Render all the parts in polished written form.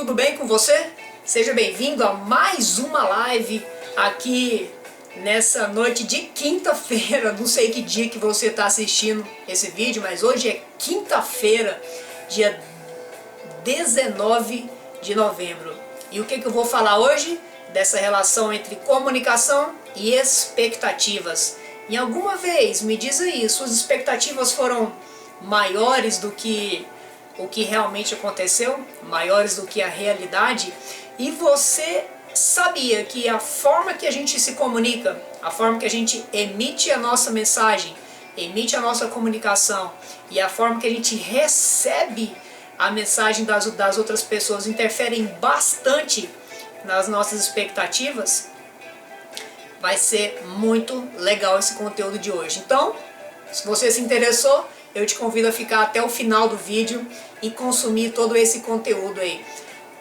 tudo bem com você? Seja bem-vindo a mais uma live aqui nessa noite de quinta-feira. Não sei que dia que você está assistindo esse vídeo, mas hoje é quinta-feira, dia 19 de novembro. E o que eu vou falar hoje? Dessa relação entre comunicação e expectativas. Em alguma vez, me diz aí, suas expectativas foram maiores do que o que realmente aconteceu, maiores do que a realidade, e você sabia que a forma que a gente se comunica, a forma que a gente emite a nossa mensagem, emite a nossa comunicação e a forma que a gente recebe a mensagem das outras pessoas interferem bastante nas nossas expectativas? Vai ser muito legal esse conteúdo de hoje. Então, se você se interessou, eu te convido a ficar até o final do vídeo e consumir todo esse conteúdo aí.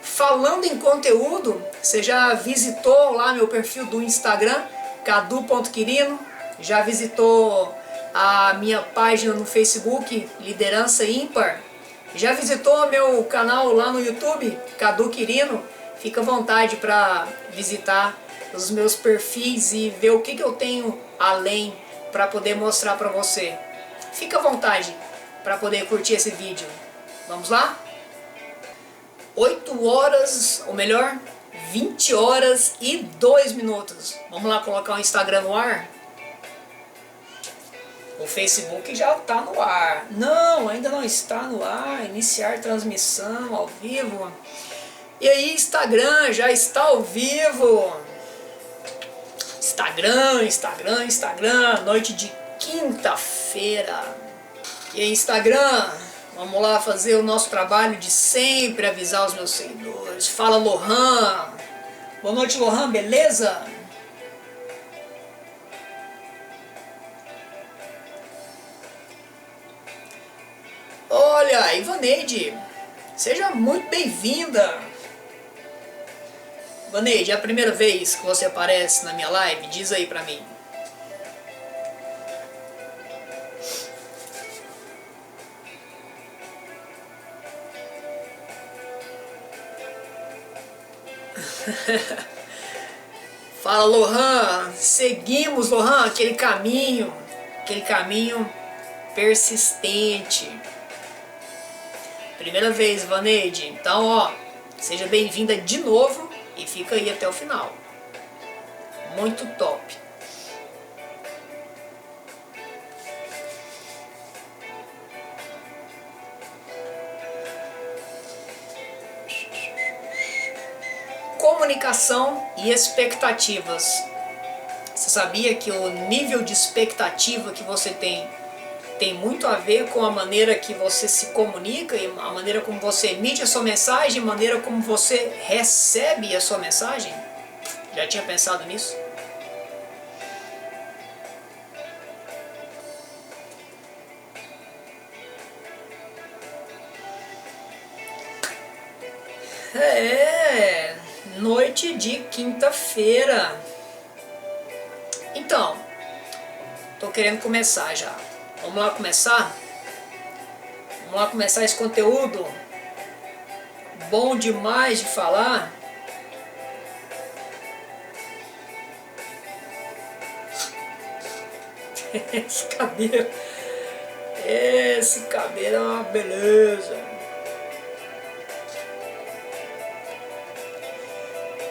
Falando em conteúdo, você já visitou lá meu perfil do Instagram, cadu.quirino? Já visitou a minha página no Facebook, Liderança Ímpar? Já visitou meu canal lá no YouTube, Cadu Quirino? Fica à vontade para visitar os meus perfis e ver o que eu tenho além para poder mostrar para você. Fica à vontade para poder curtir esse vídeo. Vamos lá? 8 horas, ou melhor, 20 horas e 2 minutos. Vamos lá colocar o Instagram no ar? O Facebook já está no ar. Não, ainda não está no ar. Iniciar transmissão ao vivo. E aí, Instagram, já está ao vivo. Instagram, noite de quinta-feira. E aí, Instagram, vamos lá fazer o nosso trabalho de sempre avisar os meus seguidores. Fala, Lohan. Boa noite, Lohan, beleza? Olha, Ivaneide, seja muito bem-vinda. Ivaneide, é a primeira vez que você aparece na minha live? Diz aí pra mim. Fala, Lohan. Seguimos, Lohan, aquele caminho persistente. Primeira vez, Vaneide. Então, ó, seja bem-vinda de novo e fica aí até o final. Muito top. Comunicação e expectativas. Você sabia que o nível de expectativa que você tem muito a ver com a maneira que você se comunica e a maneira como você emite a sua mensagem, a maneira como você recebe a sua mensagem? Já tinha pensado nisso? Noite de quinta-feira. Então, tô querendo começar já. Vamos lá começar? Vamos lá começar esse conteúdo bom demais de falar. Esse cabelo é uma beleza.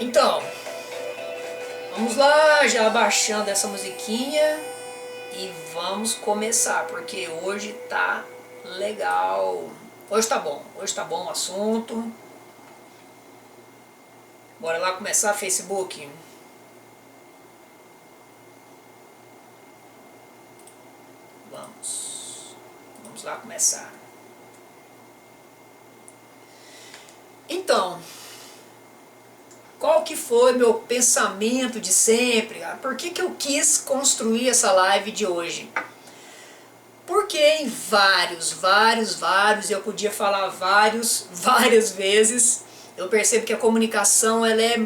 Então, vamos lá, já abaixando essa musiquinha e vamos começar, porque hoje tá legal. Hoje tá bom o assunto. Bora lá começar, Facebook. Vamos lá começar. Então, qual que foi meu pensamento de sempre? Por que eu quis construir essa live de hoje? Porque em vários, eu podia falar várias vezes, eu percebo que a comunicação ela é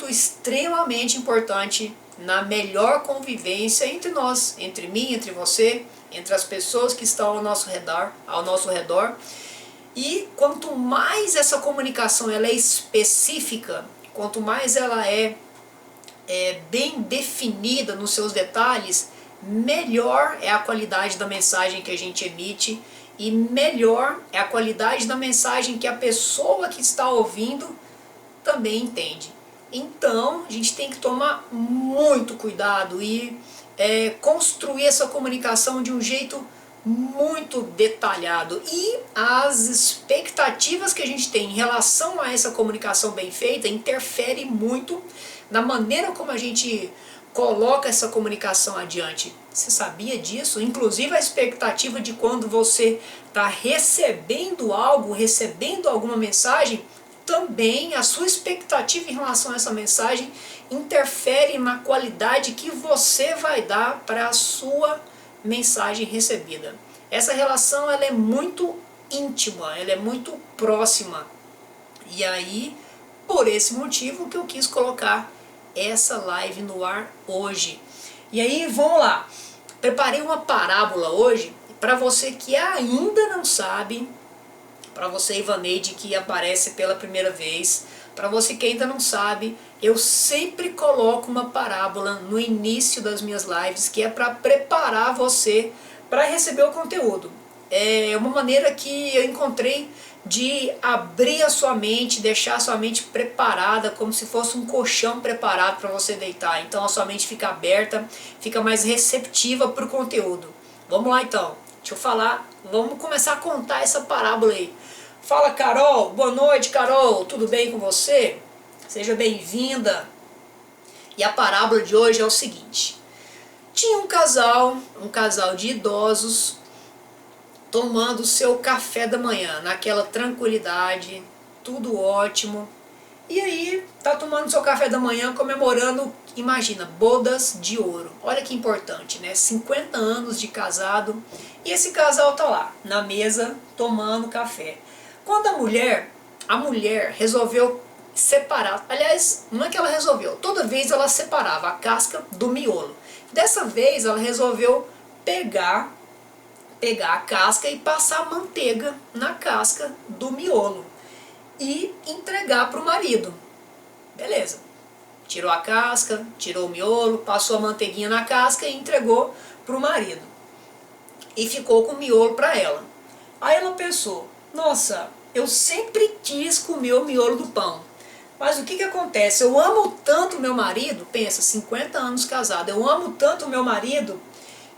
extremamente importante na melhor convivência entre nós, entre mim, entre você, entre as pessoas que estão ao nosso redor. E quanto mais essa comunicação ela é específica, quanto mais ela é bem definida nos seus detalhes, melhor é a qualidade da mensagem que a gente emite e melhor é a qualidade da mensagem que a pessoa que está ouvindo também entende. Então, a gente tem que tomar muito cuidado e construir essa comunicação de um jeito muito detalhado. E as expectativas que a gente tem em relação a essa comunicação bem feita interfere muito na maneira como a gente coloca essa comunicação adiante. Você sabia disso? Inclusive a expectativa de quando você está recebendo algo, recebendo alguma mensagem, também a sua expectativa em relação a essa mensagem interfere na qualidade que você vai dar para a sua mensagem recebida. Essa relação ela é muito íntima, ela é muito próxima. E aí, por esse motivo que eu quis colocar essa live no ar hoje. E aí, vamos lá. Preparei uma parábola hoje para você que ainda não sabe, para você, Ivaneide, que aparece pela primeira vez, para você que ainda não sabe, eu sempre coloco uma parábola no início das minhas lives, que é para preparar você para receber o conteúdo. É uma maneira que eu encontrei de abrir a sua mente, deixar a sua mente preparada, como se fosse um colchão preparado para você deitar. Então a sua mente fica aberta, fica mais receptiva para o conteúdo. Vamos lá então, deixa eu falar, vamos começar a contar essa parábola aí. Fala Carol, boa noite Carol, tudo bem com você? Seja bem-vinda. E a parábola de hoje é o seguinte: tinha um casal de idosos, tomando seu café da manhã, naquela tranquilidade, tudo ótimo. E aí, tá tomando seu café da manhã, comemorando, imagina, bodas de ouro. Olha que importante, né? 50 anos de casado, e esse casal tá lá, na mesa, tomando café. Quando a mulher resolveu separar, aliás, não é que ela resolveu, toda vez ela separava a casca do miolo. Dessa vez ela resolveu pegar a casca e passar manteiga na casca do miolo e entregar para o marido. Beleza. Tirou a casca, tirou o miolo, passou a manteiguinha na casca e entregou para o marido. E ficou com o miolo para ela. Aí ela pensou, nossa, eu sempre quis comer o miolo do pão. Mas o que acontece? Eu amo tanto o meu marido, pensa, 50 anos casado, eu amo tanto o meu marido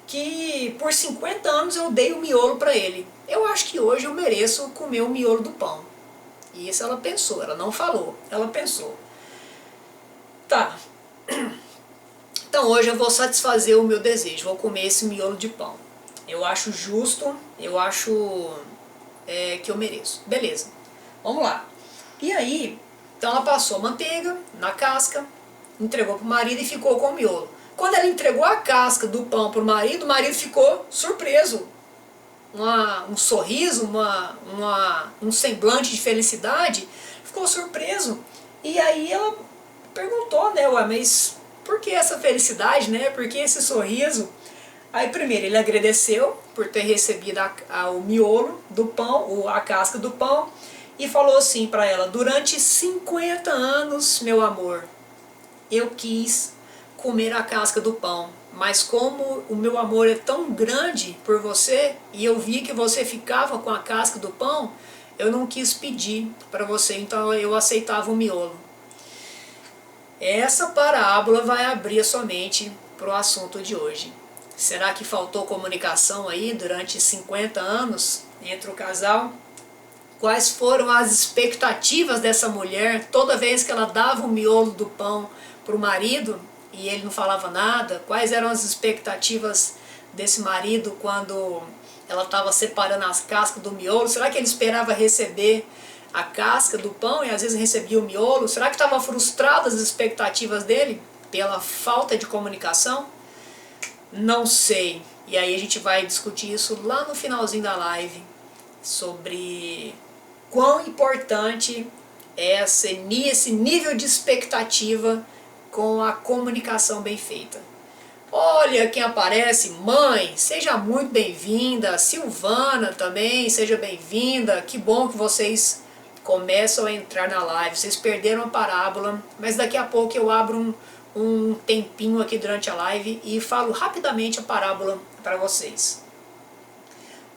que por 50 anos eu dei o miolo para ele. Eu acho que hoje eu mereço comer o miolo do pão. E isso ela pensou, ela não falou, ela pensou. Tá, então hoje eu vou satisfazer o meu desejo, vou comer esse miolo de pão. Eu acho justo, eu acho que eu mereço. Beleza, vamos lá. E aí, então ela passou a manteiga na casca, entregou para o marido e ficou com o miolo. Quando ela entregou a casca do pão para o marido ficou surpreso. Um sorriso, um semblante de felicidade, ficou surpreso. E aí ela perguntou, né, ué, mas por que essa felicidade, né? Por que esse sorriso? Aí primeiro ele agradeceu por ter recebido o miolo do pão, a casca do pão, e falou assim para ela, durante 50 anos, meu amor, eu quis comer a casca do pão, mas como o meu amor é tão grande por você, e eu vi que você ficava com a casca do pão, eu não quis pedir para você, então eu aceitava o miolo. Essa parábola vai abrir a sua mente para o assunto de hoje. Será que faltou comunicação aí durante 50 anos entre o casal? Quais foram as expectativas dessa mulher toda vez que ela dava o miolo do pão para o marido e ele não falava nada? Quais eram as expectativas desse marido quando ela estava separando as cascas do miolo? Será que ele esperava receber a casca do pão e às vezes recebia o miolo? Será que estava frustrado as expectativas dele pela falta de comunicação? Não sei. E aí a gente vai discutir isso lá no finalzinho da live, sobre quão importante é esse nível de expectativa com a comunicação bem feita. Olha quem aparece, mãe, seja muito bem-vinda, Silvana também, seja bem-vinda, que bom que vocês começam a entrar na live, vocês perderam a parábola, mas daqui a pouco eu abro um tempinho aqui durante a live e falo rapidamente a parábola para vocês.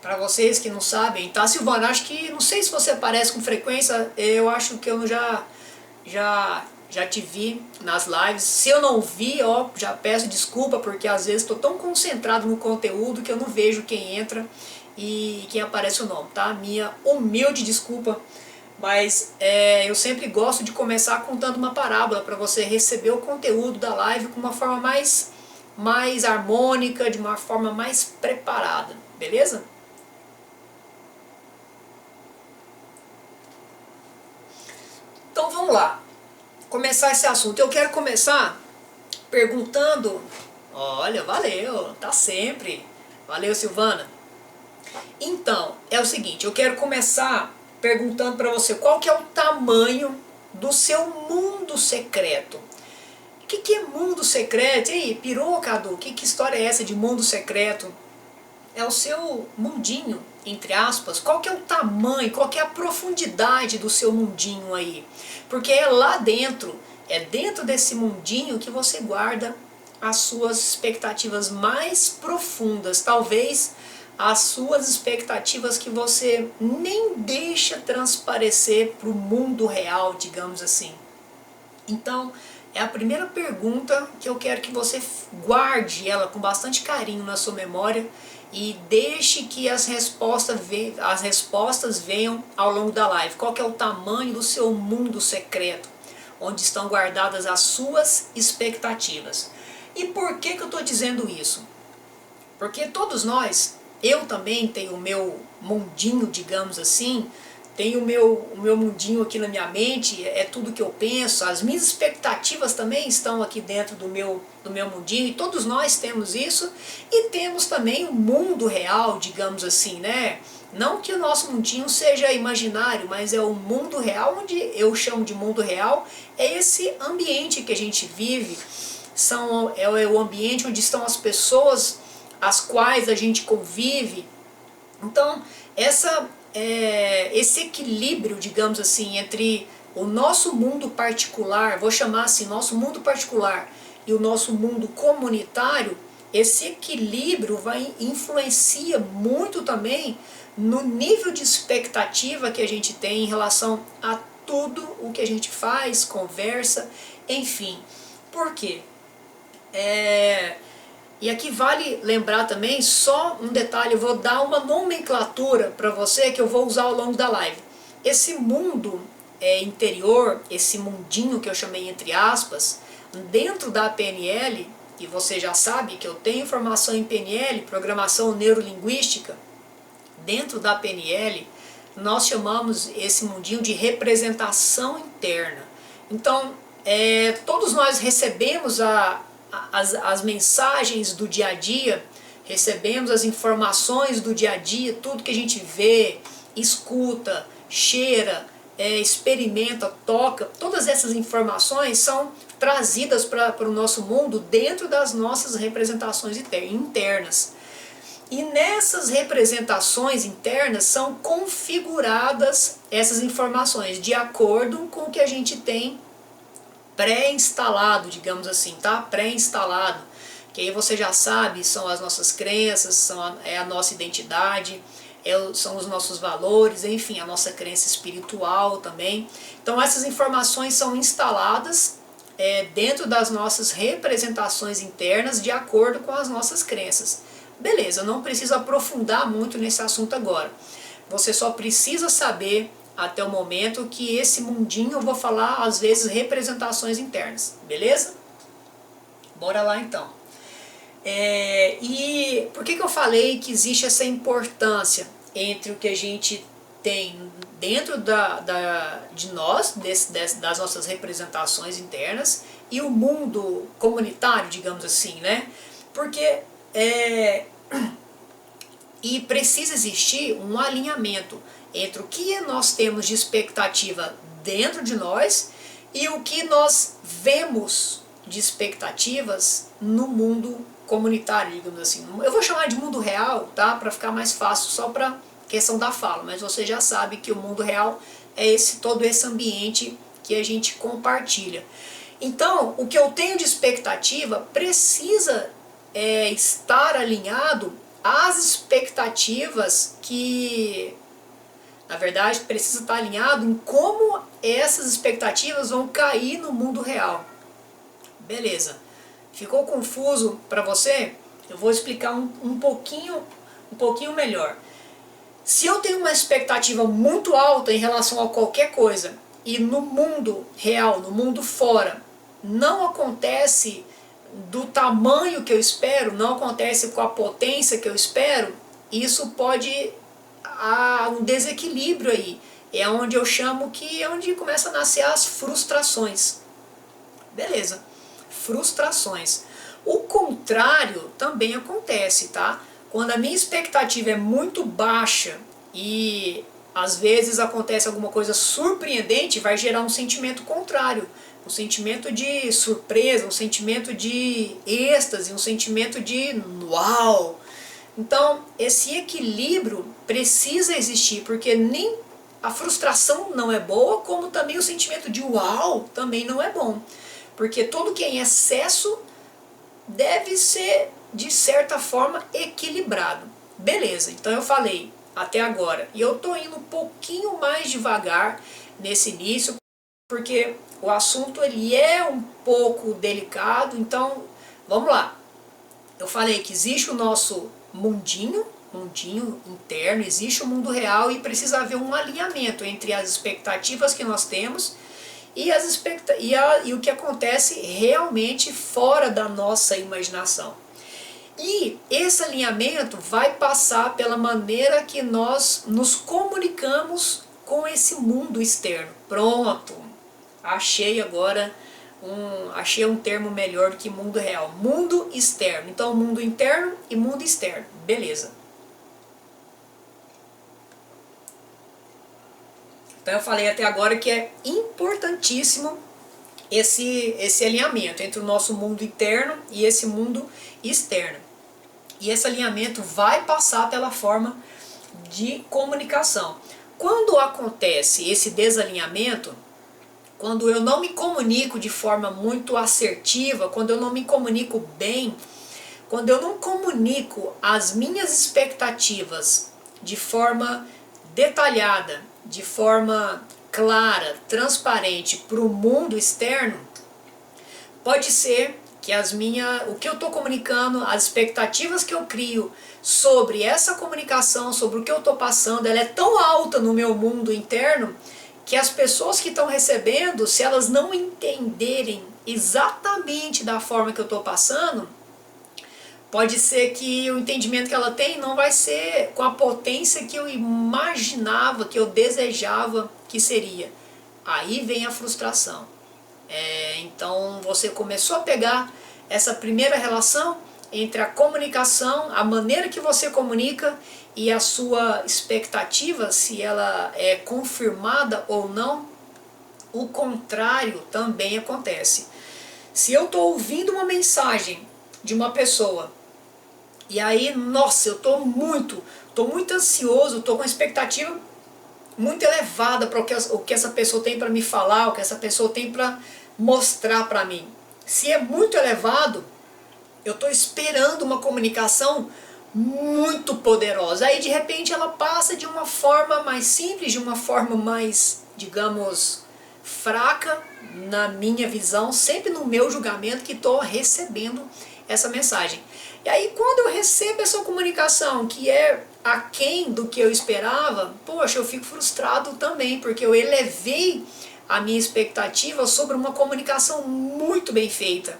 Para vocês que não sabem, tá, Silvana, acho que, não sei se você aparece com frequência, eu acho que eu já te vi nas lives. Se eu não vi, ó, já peço desculpa, porque às vezes estou tão concentrado no conteúdo que eu não vejo quem entra e quem aparece o nome, tá? Minha humilde desculpa, mas eu sempre gosto de começar contando uma parábola para você receber o conteúdo da live com uma forma mais harmônica, de uma forma mais preparada, beleza? Então vamos lá, começar esse assunto. Eu quero começar perguntando, olha, valeu, tá sempre, valeu Silvana. Então, é o seguinte, eu quero começar perguntando para você, qual que é o tamanho do seu mundo secreto? O que é mundo secreto? E aí, pirou, Cadu? Que história é essa de mundo secreto? É o seu mundinho, entre aspas. Qual que é o tamanho, qual que é a profundidade do seu mundinho aí? Porque é lá dentro, é dentro desse mundinho que você guarda as suas expectativas mais profundas. Talvez as suas expectativas que você nem deixa transparecer para o mundo real, digamos assim. Então, é a primeira pergunta que eu quero que você guarde ela com bastante carinho na sua memória e deixe que as respostas venham ao longo da live. Qual que é o tamanho do seu mundo secreto, onde estão guardadas as suas expectativas? E por que eu estou dizendo isso? Porque todos nós, eu também tenho o meu mundinho, digamos assim, tenho o meu mundinho aqui na minha mente, é tudo que eu penso, as minhas expectativas também estão aqui dentro do meu mundinho, e todos nós temos isso, e temos também o mundo real, digamos assim, né? Não que o nosso mundinho seja imaginário, mas é o mundo real, onde eu chamo de mundo real, é esse ambiente que a gente vive, é o ambiente onde estão as pessoas as quais a gente convive. Então, esse equilíbrio, digamos assim, entre o nosso mundo particular, vou chamar assim, nosso mundo particular e o nosso mundo comunitário, esse equilíbrio influencia muito também no nível de expectativa que a gente tem em relação a tudo o que a gente faz, conversa, enfim. Por quê? E aqui vale lembrar também, só um detalhe, eu vou dar uma nomenclatura para você que eu vou usar ao longo da live. Esse mundo interior, esse mundinho que eu chamei entre aspas, dentro da PNL, e você já sabe que eu tenho formação em PNL, Programação Neurolinguística, dentro da PNL, nós chamamos esse mundinho de representação interna. Então, todos nós recebemos as mensagens do dia a dia, recebemos as informações do dia a dia, tudo que a gente vê, escuta, cheira, experimenta, toca, todas essas informações são trazidas para o nosso mundo dentro das nossas representações internas. E nessas representações internas são configuradas essas informações de acordo com o que a gente tem pré-instalado, digamos assim, tá? Pré-instalado, que aí você já sabe, são as nossas crenças, é a nossa identidade, são os nossos valores, enfim, a nossa crença espiritual também. Então essas informações são instaladas dentro das nossas representações internas de acordo com as nossas crenças. Beleza, eu não preciso aprofundar muito nesse assunto agora. Você só precisa saber até o momento que esse mundinho eu vou falar às vezes representações internas, beleza? Bora lá então. E por que eu falei que existe essa importância entre o que a gente tem dentro de nós, das nossas representações internas, e o mundo comunitário, digamos assim, né? Porque e precisa existir um alinhamento entre o que nós temos de expectativa dentro de nós e o que nós vemos de expectativas no mundo comunitário, digamos assim. Eu vou chamar de mundo real, tá? Para ficar mais fácil, só para questão da fala, mas você já sabe que o mundo real é todo esse ambiente que a gente compartilha. Então, o que eu tenho de expectativa precisa estar alinhado às expectativas que, na verdade, precisa estar alinhado em como essas expectativas vão cair no mundo real. Beleza. Ficou confuso para você? Eu vou explicar um pouquinho melhor. Se eu tenho uma expectativa muito alta em relação a qualquer coisa e no mundo real, no mundo fora, não acontece do tamanho que eu espero, não acontece com a potência que eu espero, isso pode há um desequilíbrio aí. É onde eu chamo que é onde começa a nascer as frustrações. Beleza. Frustrações. O contrário também acontece, tá? Quando a minha expectativa é muito baixa e às vezes acontece alguma coisa surpreendente, vai gerar um sentimento contrário, um sentimento de surpresa, um sentimento de êxtase, um sentimento de uau. Então, esse equilíbrio precisa existir, porque nem a frustração não é boa, como também o sentimento de uau também não é bom. Porque tudo que é em excesso deve ser, de certa forma, equilibrado. Beleza, então eu falei até agora. E eu estou indo um pouquinho mais devagar nesse início, porque o assunto ele é um pouco delicado. Então, vamos lá. Eu falei que existe o nosso mundinho interno, existe o mundo real e precisa haver um alinhamento entre as expectativas que nós temos e o que acontece realmente fora da nossa imaginação. E esse alinhamento vai passar pela maneira que nós nos comunicamos com esse mundo externo. Pronto, achei agora achei um termo melhor do que mundo real. Mundo externo. Então, mundo interno e mundo externo. Beleza. Então eu falei até agora que é importantíssimo esse alinhamento entre o nosso mundo interno e esse mundo externo. E esse alinhamento vai passar pela forma de comunicação. Quando acontece esse desalinhamento, quando eu não me comunico de forma muito assertiva, quando eu não me comunico bem, quando eu não comunico as minhas expectativas de forma detalhada, de forma clara, transparente para o mundo externo, pode ser que o que eu estou comunicando, as expectativas que eu crio sobre essa comunicação, sobre o que eu estou passando, ela é tão alta no meu mundo interno que as pessoas que estão recebendo, se elas não entenderem exatamente da forma que eu estou passando, pode ser que o entendimento que ela tem não vai ser com a potência que eu imaginava, que eu desejava que seria. Aí vem a frustração. Então você começou a pegar essa primeira relação entre a comunicação, a maneira que você comunica e a sua expectativa, se ela é confirmada ou não. O contrário também acontece. Se eu estou ouvindo uma mensagem de uma pessoa e aí, nossa, eu estou muito ansioso, estou com uma expectativa muito elevada para o que essa pessoa tem para me falar, o que essa pessoa tem para mostrar para mim. Se é muito elevado, eu estou esperando uma comunicação muito poderosa. Aí de repente ela passa de uma forma mais simples, de uma forma mais, digamos, fraca, na minha visão, sempre no meu julgamento que estou recebendo essa mensagem. E aí quando eu recebo essa comunicação que é aquém do que eu esperava, poxa, eu fico frustrado também, porque eu elevei a minha expectativa sobre uma comunicação muito bem feita.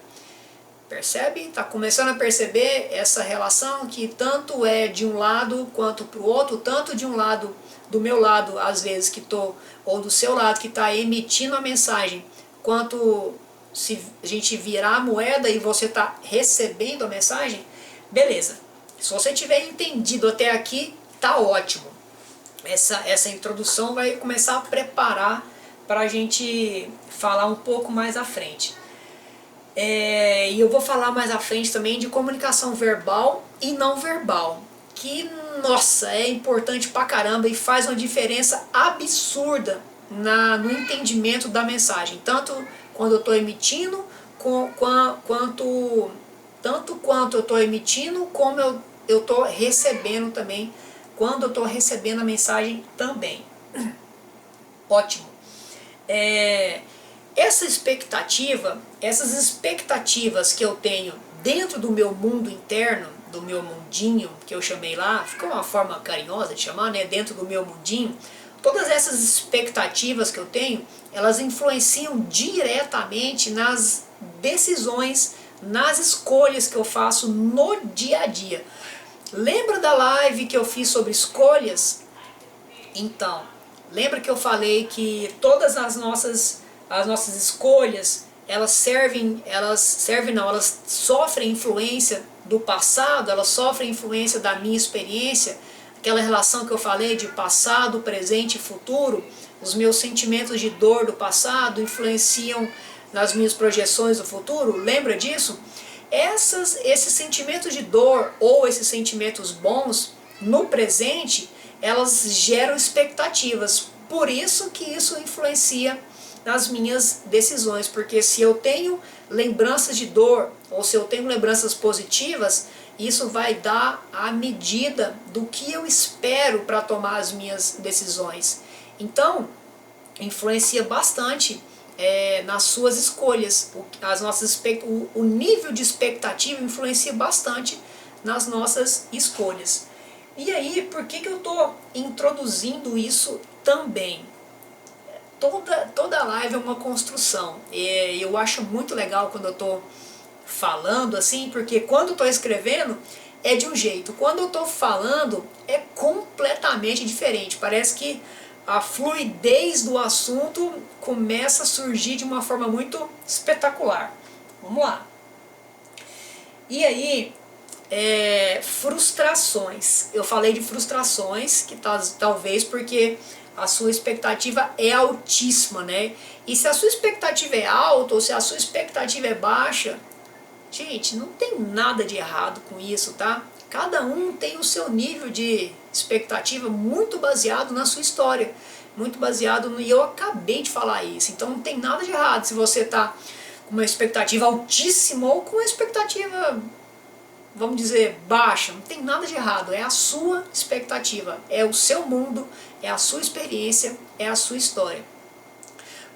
Percebe? Está começando a perceber essa relação que tanto é de um lado quanto para o outro, tanto de um lado, do meu lado, às vezes que estou, ou do seu lado que está emitindo a mensagem, quanto se a gente virar a moeda e você está recebendo a mensagem, beleza. Se você tiver entendido até aqui, tá ótimo. Essa introdução vai começar a preparar para a gente falar um pouco mais à frente. E eu vou falar mais à frente também de comunicação verbal e não verbal, que, nossa, é importante pra caramba e faz uma diferença absurda no entendimento da mensagem, tanto quando eu estou emitindo, tanto quanto eu estou emitindo, como eu estou recebendo também, quando eu estou recebendo a mensagem também. Ótimo. Essas expectativas que eu tenho dentro do meu mundo interno, do meu mundinho, que eu chamei lá, ficou uma forma carinhosa de chamar, né, dentro do meu mundinho, todas essas expectativas que eu tenho, elas influenciam diretamente nas decisões, nas escolhas que eu faço no dia a dia. Lembra da live que eu fiz sobre escolhas? Então, lembra que eu falei que todas as nossas escolhas, elas sofrem influência do passado, elas sofrem influência da minha experiência, aquela relação que eu falei de passado, presente e futuro, os meus sentimentos de dor do passado influenciam nas minhas projeções do futuro, lembra disso? Esses sentimentos de dor ou esses sentimentos bons no presente, elas geram expectativas, por isso que isso influencia nas minhas decisões, porque se eu tenho lembranças de dor ou se eu tenho lembranças positivas, isso vai dar a medida do que eu espero para tomar as minhas decisões. Então, influencia bastante nas suas escolhas. O nível de expectativa influencia bastante nas nossas escolhas. E aí, por que eu estou introduzindo isso também? Toda live é uma construção. E eu acho muito legal quando eu estou falando assim, porque quando eu estou escrevendo é de um jeito, quando eu estou falando é completamente diferente. Parece que a fluidez do assunto começa a surgir de uma forma muito espetacular. Vamos lá. E aí, frustrações. Eu falei de frustrações, que talvez porque a sua expectativa é altíssima, né? E se a sua expectativa é alta ou se a sua expectativa é baixa, gente, não tem nada de errado com isso, tá? Cada um tem o seu nível de expectativa muito baseado na sua história, muito baseado no... E eu acabei de falar isso, então não tem nada de errado se você tá com uma expectativa altíssima ou com uma expectativa, vamos dizer, baixa. Não tem nada de errado, é a sua expectativa, é o seu mundo, é a sua experiência, é a sua história.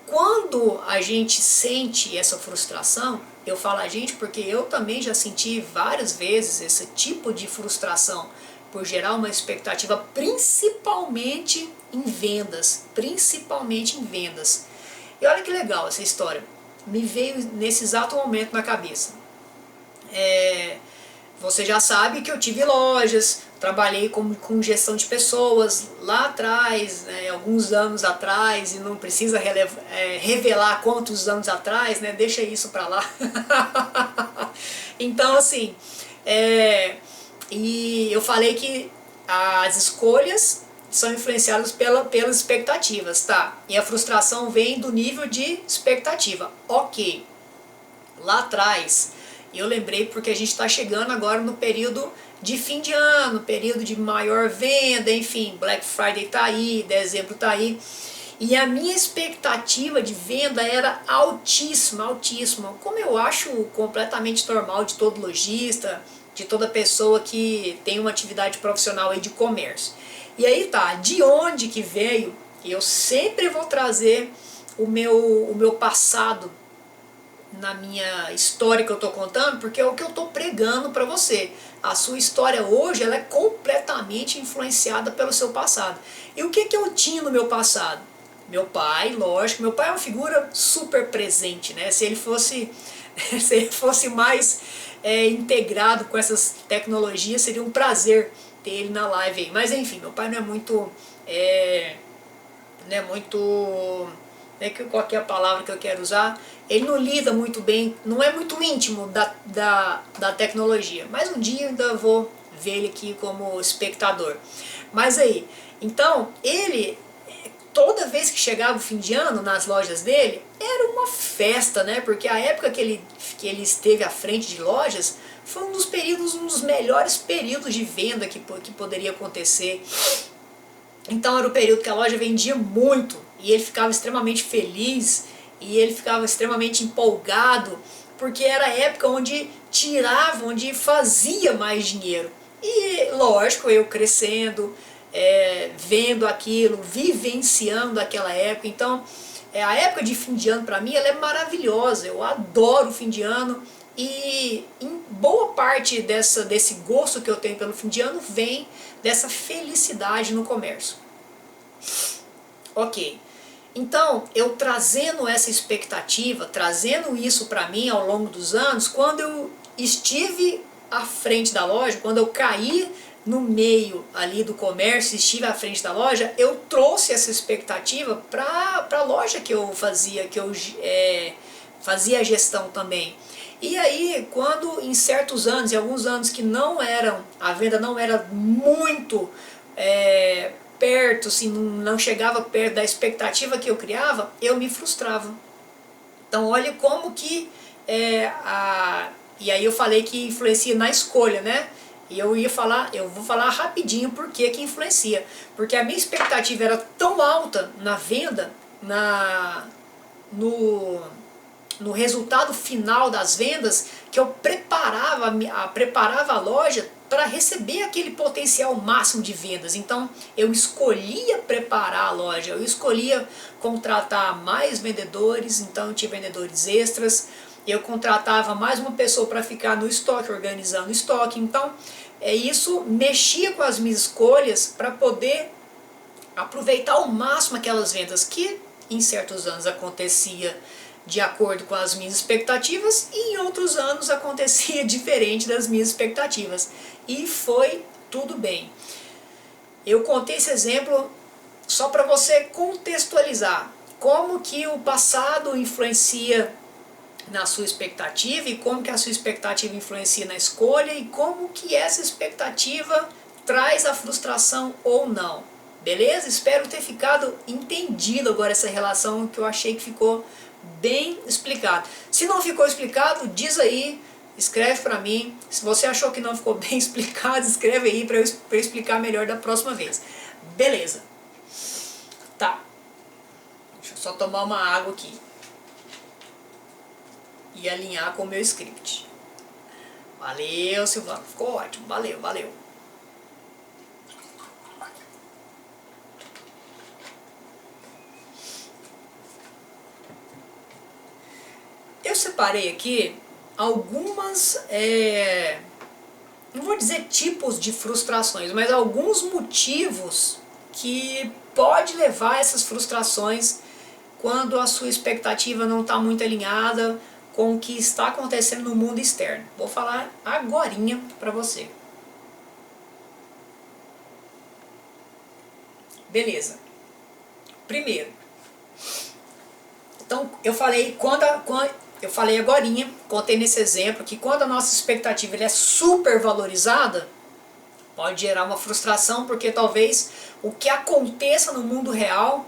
Quando a gente sente essa frustração, eu falo a gente porque eu também já senti várias vezes esse tipo de frustração por gerar uma expectativa, principalmente em vendas, E olha que legal essa história, me veio nesse exato momento na cabeça. Você já sabe que eu tive lojas, trabalhei com gestão de pessoas lá atrás, alguns anos atrás, e não precisa revelar quantos anos atrás, né? Deixa isso pra lá. Então, assim, e eu falei que as escolhas são influenciadas pelas expectativas, tá? E a frustração vem do nível de expectativa. Ok, lá atrás... eu lembrei porque a gente está chegando agora no período de fim de ano, período de maior venda, enfim, Black Friday está aí, dezembro está aí. E a minha expectativa de venda era altíssima, altíssima, como eu acho completamente normal de todo lojista, de toda pessoa que tem uma atividade profissional aí de comércio. E aí tá, de onde que veio? Eu sempre vou trazer o meu passado na minha história que eu estou contando, porque é o que eu estou pregando para você. A sua história hoje ela é completamente influenciada pelo seu passado. E o que eu tinha no meu passado? Meu pai, lógico, meu pai é uma figura super presente, né? Se ele fosse mais integrado com essas tecnologias, seria um prazer ter ele na live aí. Mas enfim, meu pai não é muito... qual que é a palavra que eu quero usar? Ele não lida muito bem, não é muito íntimo da tecnologia. Mas um dia eu ainda vou ver ele aqui como espectador. Mas aí, então, ele, toda vez que chegava o fim de ano nas lojas dele, era uma festa, né? Porque a época que ele que ele esteve à frente de lojas, foi um dos melhores períodos de venda que poderia acontecer. Então era o período que a loja vendia muito e ele ficava extremamente feliz e ele ficava extremamente empolgado, porque era a época onde tirava, onde fazia mais dinheiro. E lógico, eu crescendo, vendo aquilo, vivenciando aquela época. Então a época de fim de ano para mim ela é maravilhosa, eu adoro o fim de ano. E em boa parte desse gosto que eu tenho pelo fim de ano vem dessa felicidade no comércio. Ok, então eu trazendo essa expectativa, trazendo isso para mim ao longo dos anos, quando eu estive à frente da loja, quando eu caí no meio ali do comércio, estive à frente da loja, eu trouxe essa expectativa para a loja que eu fazia, fazia a gestão também. E aí, quando em certos anos, em alguns anos que a venda não era muito perto, assim, não chegava perto da expectativa que eu criava, eu me frustrava. Então olha como que e aí eu falei que influencia na escolha, né? E eu vou falar rapidinho por que influencia. Porque a minha expectativa era tão alta na venda, no resultado final das vendas, que eu preparava a loja para receber aquele potencial máximo de vendas. Então eu escolhia preparar a loja, eu escolhia contratar mais vendedores, então eu tinha vendedores extras, eu contratava mais uma pessoa para ficar no estoque, organizando o estoque. Então isso mexia com as minhas escolhas para poder aproveitar ao máximo aquelas vendas que em certos anos acontecia de acordo com as minhas expectativas e em outros anos acontecia diferente das minhas expectativas. E foi tudo bem. Eu contei esse exemplo só para você contextualizar como que o passado influencia na sua expectativa e como que a sua expectativa influencia na escolha e como que essa expectativa traz a frustração ou não. Beleza? Espero ter ficado entendido agora essa relação, que eu achei que ficou bem explicado. Se não ficou explicado, diz aí, escreve para mim. Se você achou que não ficou bem explicado, escreve aí para eu explicar melhor da próxima vez. Beleza. Tá. Deixa eu só tomar uma água aqui. E alinhar com o meu script. Valeu, Silvano. Ficou ótimo. Valeu, valeu. Eu separei aqui algumas, não vou dizer tipos de frustrações, mas alguns motivos que pode levar a essas frustrações quando a sua expectativa não está muito alinhada com o que está acontecendo no mundo externo. Vou falar agorinha para você. Beleza. Primeiro, então eu falei eu falei agorinha, contei nesse exemplo, que quando a nossa expectativa é super valorizada, pode gerar uma frustração, porque talvez o que aconteça no mundo real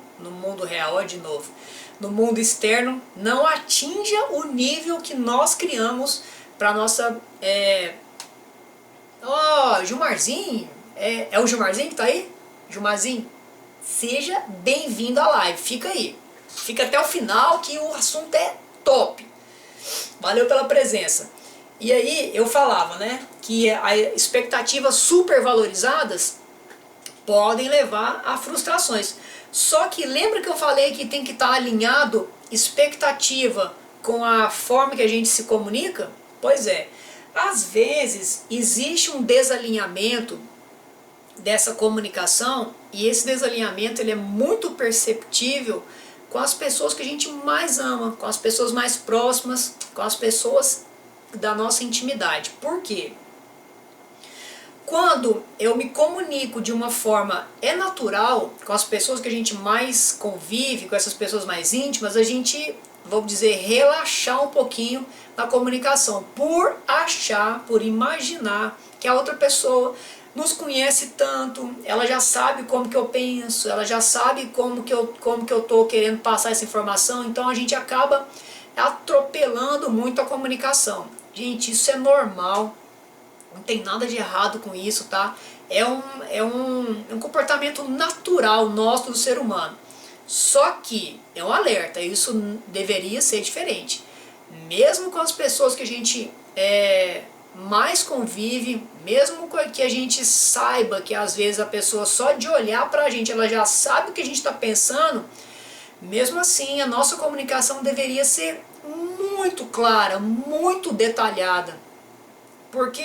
de novo, no mundo externo, não atinja o nível que nós criamos para nossa... Gilmarzinho, é o Gilmarzinho que está aí? Gilmarzinho, seja bem-vindo à live, fica aí. Fica até o final que o assunto é top. Valeu pela presença. E aí eu falava, né, que as expectativas supervalorizadas podem levar a frustrações. Só que lembra que eu falei que tem que estar alinhado expectativa com a forma que a gente se comunica? Pois é, às vezes existe um desalinhamento dessa comunicação e esse desalinhamento ele é muito perceptível com as pessoas que a gente mais ama, com as pessoas mais próximas, com as pessoas da nossa intimidade. Por quê? Quando eu me comunico de uma forma natural com as pessoas que a gente mais convive, com essas pessoas mais íntimas, a gente, vamos dizer, relaxar um pouquinho na comunicação, por imaginar que a outra pessoa nos conhece tanto, ela já sabe como que eu penso, ela já sabe como que eu tô querendo passar essa informação, então a gente acaba atropelando muito a comunicação. Gente, isso é normal, não tem nada de errado com isso, tá? É um comportamento natural nosso do ser humano. Só que, é um alerta, isso deveria ser diferente. Mesmo com as pessoas que a gente mais convive, mesmo que a gente saiba que às vezes a pessoa só de olhar pra gente, ela já sabe o que a gente está pensando, mesmo assim a nossa comunicação deveria ser muito clara, muito detalhada. Porque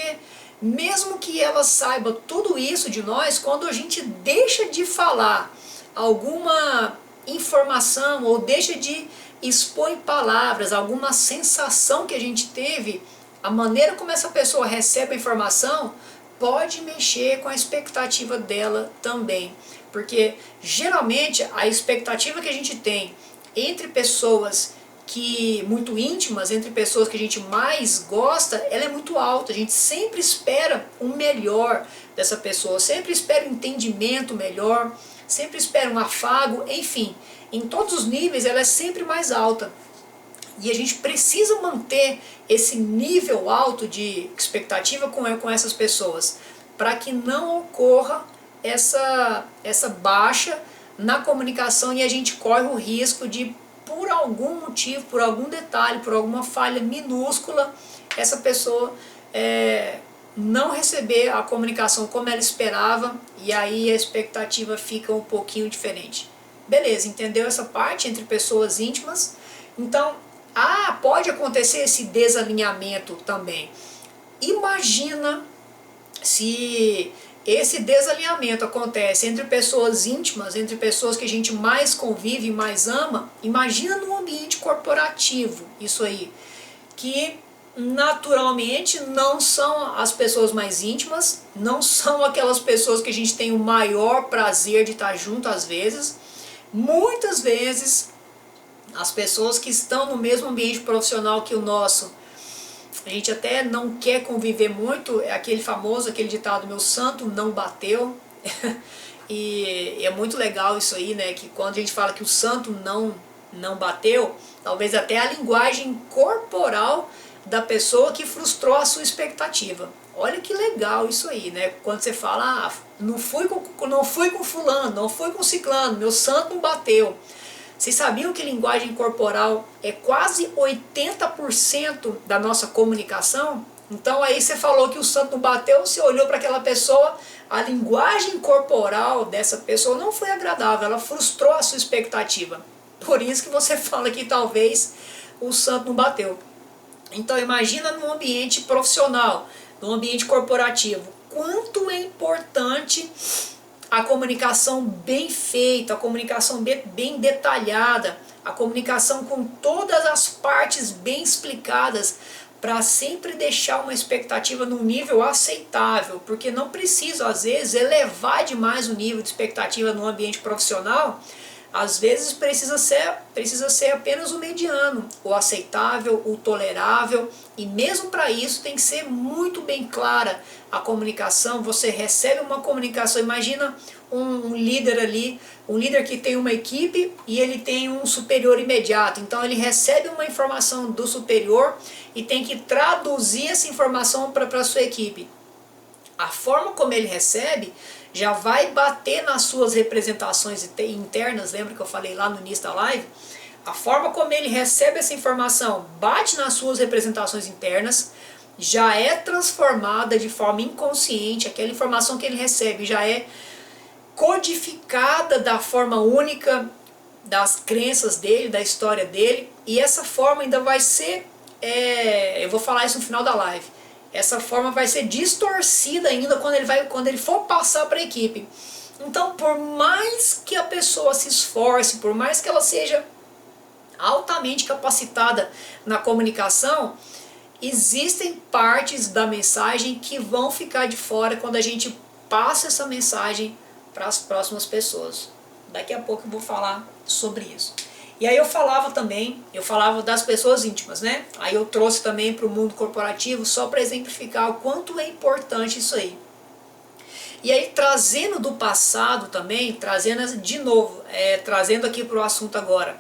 mesmo que ela saiba tudo isso de nós, quando a gente deixa de falar alguma informação ou deixa de expor em palavras alguma sensação que a gente teve, a maneira como essa pessoa recebe a informação pode mexer com a expectativa dela também. Porque geralmente a expectativa que a gente tem entre pessoas muito íntimas, entre pessoas que a gente mais gosta, ela é muito alta. A gente sempre espera o melhor dessa pessoa, sempre espera um entendimento melhor, sempre espera um afago, enfim, em todos os níveis ela é sempre mais alta. E a gente precisa manter esse nível alto de expectativa com essas pessoas, para que não ocorra essa baixa na comunicação e a gente corre o risco de, por algum motivo, por algum detalhe, por alguma falha minúscula, essa pessoa não receber a comunicação como ela esperava, e aí a expectativa fica um pouquinho diferente. Beleza, entendeu essa parte entre pessoas íntimas? Então, pode acontecer esse desalinhamento também. Imagina se esse desalinhamento acontece entre pessoas íntimas, entre pessoas que a gente mais convive e mais ama. Imagina num ambiente corporativo, isso aí, que naturalmente não são as pessoas mais íntimas, não são aquelas pessoas que a gente tem o maior prazer de estar junto às vezes. Muitas vezes as pessoas que estão no mesmo ambiente profissional que o nosso, a gente até não quer conviver muito, é aquele ditado, meu santo não bateu. E é muito legal isso aí, né, que quando a gente fala que o santo não bateu, talvez até a linguagem corporal da pessoa que frustrou a sua expectativa. Olha que legal isso aí, né, quando você fala, não fui com fulano, não fui com ciclano, meu santo não bateu. Vocês sabiam que linguagem corporal é quase 80% da nossa comunicação? Então aí você falou que o santo não bateu, você olhou para aquela pessoa, a linguagem corporal dessa pessoa não foi agradável, ela frustrou a sua expectativa. Por isso que você fala que talvez o santo não bateu. Então imagina num ambiente profissional, num ambiente corporativo, quanto é importante a comunicação bem feita, a comunicação bem detalhada, a comunicação com todas as partes bem explicadas, para sempre deixar uma expectativa num nível aceitável, porque não precisa, às vezes, elevar demais o nível de expectativa no ambiente profissional. Às vezes precisa ser apenas o mediano, o aceitável, o tolerável, e mesmo para isso tem que ser muito bem clara a comunicação. Você recebe uma comunicação, imagina um líder ali, um líder que tem uma equipe e ele tem um superior imediato, então ele recebe uma informação do superior e tem que traduzir essa informação para a sua equipe. A forma como ele recebe já vai bater nas suas representações internas, lembra que eu falei lá no início da live? A forma como ele recebe essa informação bate nas suas representações internas, já é transformada de forma inconsciente, aquela informação que ele recebe já é codificada da forma única das crenças dele, da história dele, e essa forma ainda vai ser, eu vou falar isso no final da live, essa forma vai ser distorcida ainda quando ele for passar para a equipe. Então, por mais que a pessoa se esforce, por mais que ela seja altamente capacitada na comunicação, existem partes da mensagem que vão ficar de fora quando a gente passa essa mensagem para as próximas pessoas. Daqui a pouco eu vou falar sobre isso. E aí eu falava das pessoas íntimas, né? Aí eu trouxe também para o mundo corporativo, só para exemplificar o quanto é importante isso aí. E aí trazendo do passado também, trazendo de novo, trazendo aqui para o assunto agora,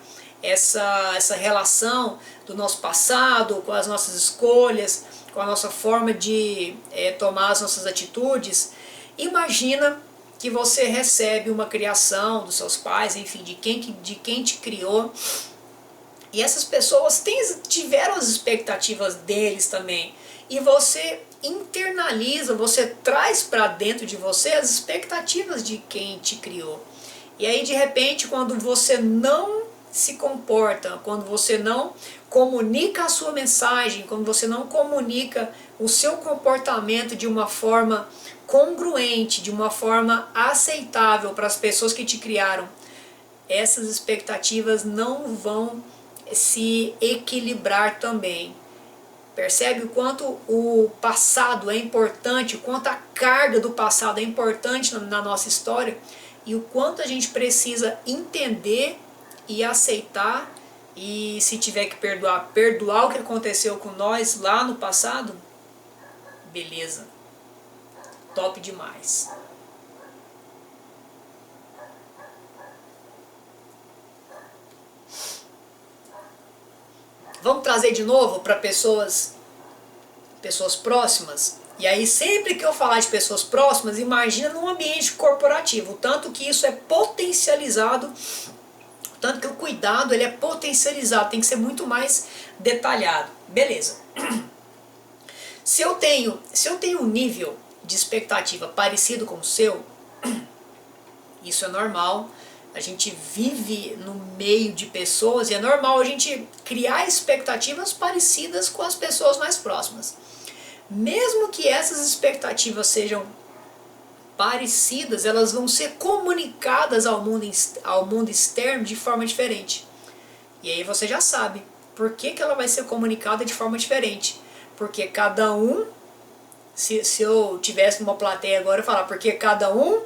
essa relação do nosso passado, com as nossas escolhas, com a nossa forma de tomar as nossas atitudes. Imagina que você recebe uma criação dos seus pais, enfim, de quem te criou, e essas pessoas tiveram as expectativas deles também, e você internaliza, você traz para dentro de você as expectativas de quem te criou. E aí de repente, quando você não se comporta, quando você não comunica a sua mensagem, quando você não comunica o seu comportamento de uma forma congruente, de uma forma aceitável para as pessoas que te criaram, essas expectativas não vão se equilibrar também. Percebe o quanto o passado é importante, o quanto a carga do passado é importante na nossa história, e o quanto a gente precisa entender e aceitar, e se tiver que perdoar o que aconteceu com nós lá no passado. Beleza, top demais. Vamos trazer de novo para pessoas próximas. E aí sempre que eu falar de pessoas próximas, imagina num ambiente corporativo, o tanto que isso é potencializado, o tanto que o cuidado ele é potencializado, tem que ser muito mais detalhado. Beleza. Se eu tenho um nível de expectativa parecido com o seu, isso é normal. A gente vive no meio de pessoas e é normal a gente criar expectativas parecidas com as pessoas mais próximas. Mesmo que essas expectativas sejam parecidas, elas vão ser comunicadas ao mundo externo de forma diferente. E aí você já sabe por que ela vai ser comunicada de forma diferente. Porque cada um, se eu tivesse numa plateia agora, eu falar porque cada um,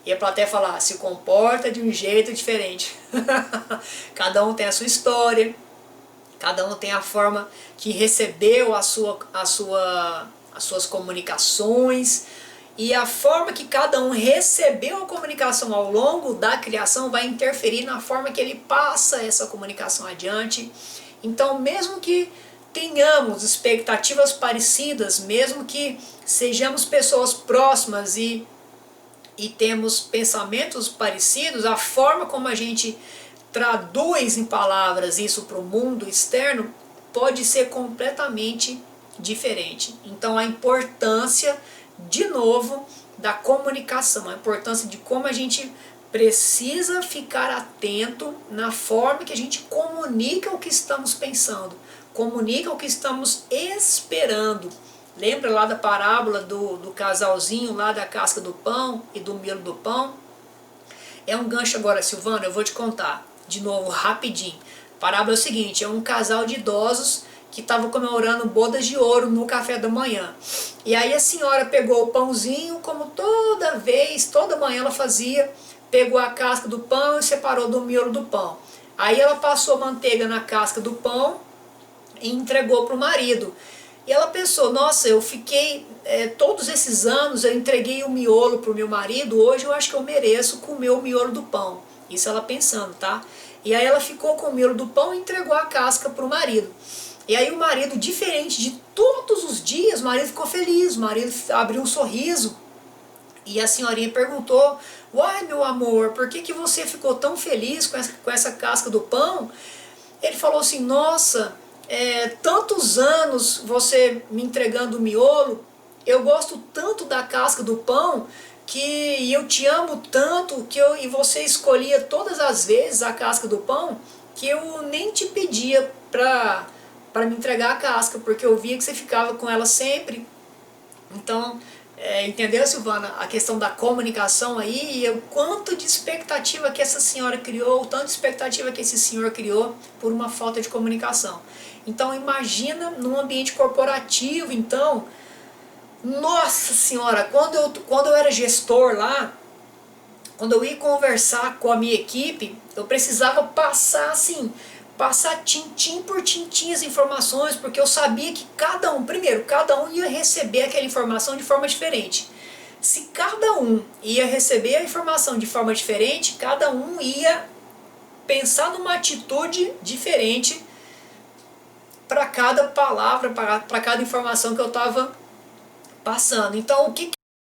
e a plateia falar, se comporta de um jeito diferente. Cada um tem a sua história, cada um tem a forma que recebeu as suas comunicações, e a forma que cada um recebeu a comunicação ao longo da criação vai interferir na forma que ele passa essa comunicação adiante. Então, mesmo que tenhamos expectativas parecidas, mesmo que sejamos pessoas próximas e temos pensamentos parecidos, a forma como a gente traduz em palavras isso para o mundo externo pode ser completamente diferente. Então a importância, de novo, da comunicação, a importância de como a gente precisa ficar atento na forma que a gente comunica o que estamos pensando, comunica o que estamos esperando. Lembra lá da parábola do casalzinho lá da casca do pão e do miolo do pão? É um gancho agora, Silvana, eu vou te contar de novo rapidinho. A parábola é o seguinte, é um casal de idosos que estava comemorando bodas de ouro no café da manhã. E aí a senhora pegou o pãozinho, como toda manhã ela fazia, pegou a casca do pão e separou do miolo do pão. Aí ela passou manteiga na casca do pão e entregou para o marido. E ela pensou, nossa, eu fiquei, todos esses anos eu entreguei o miolo para o meu marido, hoje eu acho que eu mereço comer o miolo do pão. Isso ela pensando, tá? E aí ela ficou com o miolo do pão e entregou a casca para o marido. E aí o marido, diferente de todos os dias, o marido ficou feliz, o marido abriu um sorriso. E a senhorinha perguntou, uai meu amor, por que você ficou tão feliz com essa casca do pão? Ele falou assim, nossa, tantos anos você me entregando o miolo, eu gosto tanto da casca do pão, que eu te amo tanto, e você escolhia todas as vezes a casca do pão, que eu nem te pedia para me entregar a casca, porque eu via que você ficava com ela sempre. Então, entendeu, Silvana, a questão da comunicação aí, e o quanto de expectativa que essa senhora criou, o tanto de expectativa que esse senhor criou por uma falta de comunicação. Então imagina num ambiente corporativo, então, nossa senhora, quando eu era gestor lá, quando eu ia conversar com a minha equipe, eu precisava passar assim, passar tintim por tintim as informações, porque eu sabia que cada um ia receber aquela informação de forma diferente. Se cada um ia receber a informação de forma diferente, cada um ia pensar numa atitude diferente para cada palavra, para cada informação que eu estava passando. Então, o que